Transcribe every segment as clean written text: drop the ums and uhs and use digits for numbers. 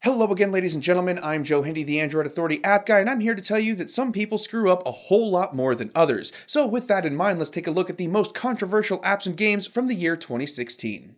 Hello again, ladies and gentlemen. I'm Joe Hindy, the Android Authority app guy, and I'm here to tell you that some people screw up a whole lot more than others. So with that in mind, let's take a look at the most controversial apps and games from the year 2016.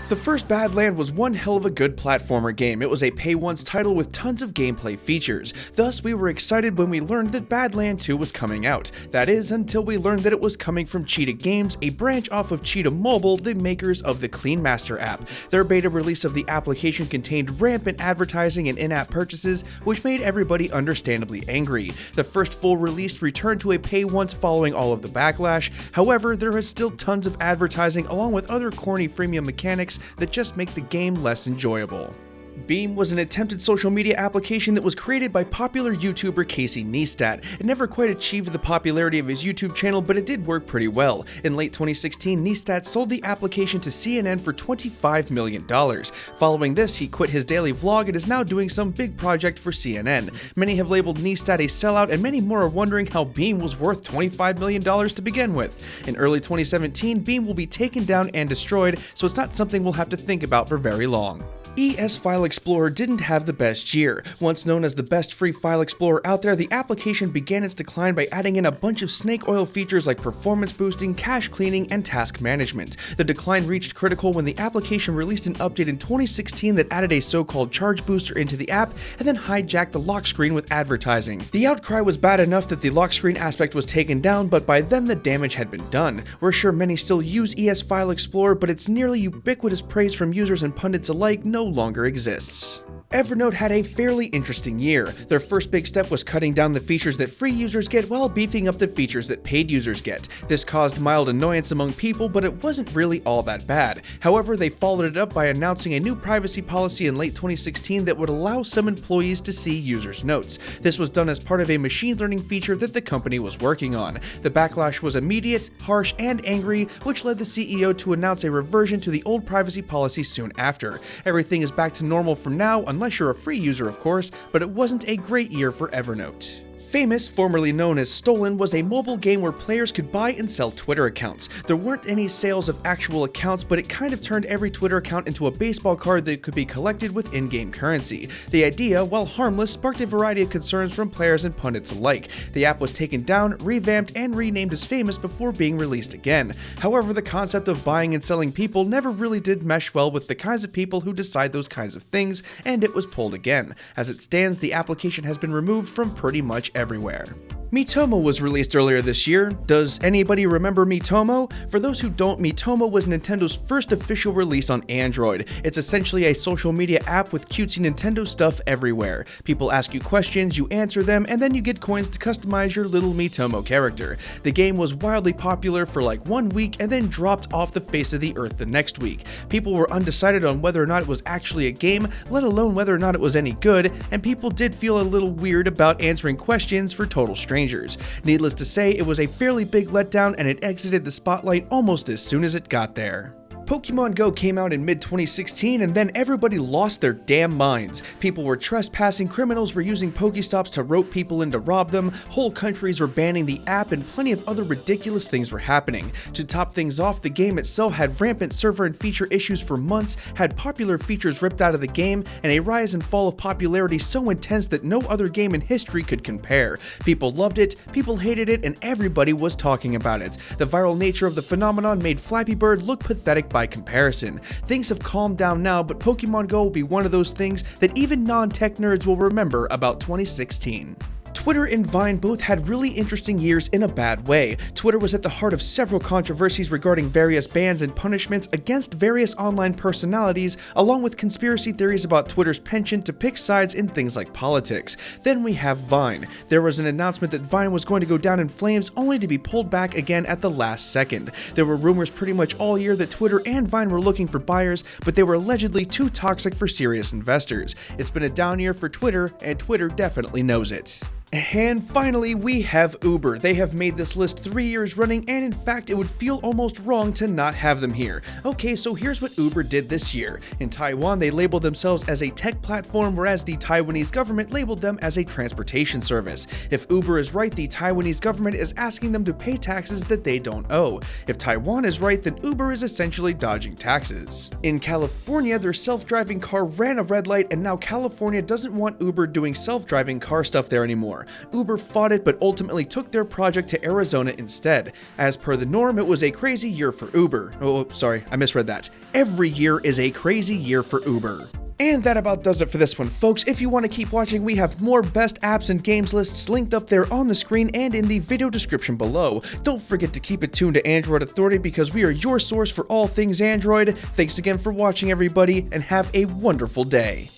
The first Badland was one hell of a good platformer game. It was a pay-once title with tons of gameplay features. Thus, we were excited when we learned that Badland 2 was coming out. That is, until we learned that it was coming from Cheetah Games, a branch off of Cheetah Mobile, the makers of the Clean Master app. Their beta release of the application contained rampant advertising and in-app purchases, which made everybody understandably angry. The first full release returned to a pay-once following all of the backlash. However, there is still tons of advertising along with other corny freemium mechanics that just make the game less enjoyable. Beam was an attempted social media application that was created by popular YouTuber Casey Neistat. It never quite achieved the popularity of his YouTube channel, but it did work pretty well. In late 2016, Neistat sold the application to CNN for $25 million. Following this, he quit his daily vlog and is now doing some big project for CNN. Many have labeled Neistat a sellout, and many more are wondering how Beam was worth $25 million to begin with. In early 2017, Beam will be taken down and destroyed, so it's not something we'll have to think about for very long. ES File Explorer didn't have the best year. Once known as the best free file explorer out there, the application began its decline by adding in a bunch of snake oil features like performance boosting, cache cleaning, and task management. The decline reached critical when the application released an update in 2016 that added a so-called charge booster into the app and then hijacked the lock screen with advertising. The outcry was bad enough that the lock screen aspect was taken down, but by then the damage had been done. We're sure many still use ES File Explorer, but its nearly ubiquitous praise from users and pundits alike no longer exists. Evernote had a fairly interesting year. Their first big step was cutting down the features that free users get while beefing up the features that paid users get. This caused mild annoyance among people, but it wasn't really all that bad. However, they followed it up by announcing a new privacy policy in late 2016 that would allow some employees to see users' notes. This was done as part of a machine learning feature that the company was working on. The backlash was immediate, harsh, and angry, which led the CEO to announce a reversion to the old privacy policy soon after. Everything is back to normal from now, unless you're a free user of course, but it wasn't a great year for Evernote. Famous, formerly known as Stolen, was a mobile game where players could buy and sell Twitter accounts. There weren't any sales of actual accounts, but it kind of turned every Twitter account into a baseball card that could be collected with in-game currency. The idea, while harmless, sparked a variety of concerns from players and pundits alike. The app was taken down, revamped, and renamed as Famous before being released again. However, the concept of buying and selling people never really did mesh well with the kinds of people who decide those kinds of things, and it was pulled again. As it stands, the application has been removed from pretty much everywhere. Miitomo was released earlier this year. Does anybody remember Miitomo? For those who don't, Miitomo was Nintendo's first official release on Android. It's essentially a social media app with cutesy Nintendo stuff everywhere. People ask you questions, you answer them, and then you get coins to customize your little Miitomo character. The game was wildly popular for like 1 week and then dropped off the face of the earth the next week. People were undecided on whether or not it was actually a game, let alone whether or not it was any good, and people did feel a little weird about answering questions for total strangers. Needless to say, it was a fairly big letdown and it exited the spotlight almost as soon as it got there. Pokemon Go came out in mid-2016 and then everybody lost their damn minds. People were trespassing, criminals were using Pokestops to rope people in to rob them, whole countries were banning the app, and plenty of other ridiculous things were happening. To top things off, the game itself had rampant server and feature issues for months, had popular features ripped out of the game, and a rise and fall of popularity so intense that no other game in history could compare. People loved it, people hated it, and everybody was talking about it. The viral nature of the phenomenon made Flappy Bird look pathetic by comparison. Things have calmed down now, but Pokemon Go will be one of those things that even non-tech nerds will remember about 2016. Twitter and Vine both had really interesting years in a bad way. Twitter was at the heart of several controversies regarding various bans and punishments against various online personalities, along with conspiracy theories about Twitter's penchant to pick sides in things like politics. Then we have Vine. There was an announcement that Vine was going to go down in flames, only to be pulled back again at the last second. There were rumors pretty much all year that Twitter and Vine were looking for buyers, but they were allegedly too toxic for serious investors. It's been a down year for Twitter, and Twitter definitely knows it. And finally, we have Uber. They have made this list 3 years running, and in fact, it would feel almost wrong to not have them here. Okay, so here's what Uber did this year. In Taiwan, they labeled themselves as a tech platform, whereas the Taiwanese government labeled them as a transportation service. If Uber is right, the Taiwanese government is asking them to pay taxes that they don't owe. If Taiwan is right, then Uber is essentially dodging taxes. In California, their self-driving car ran a red light, and now California doesn't want Uber doing self-driving car stuff there anymore. Uber fought it, but ultimately took their project to Arizona instead. As per the norm, it was a crazy year for Uber. Oh, sorry, I misread that. Every year is a crazy year for Uber. And that about does it for this one, folks. If you want to keep watching, we have more best apps and games lists linked up there on the screen and in the video description below. Don't forget to keep it tuned to Android Authority because we are your source for all things Android. Thanks again for watching, everybody, and have a wonderful day.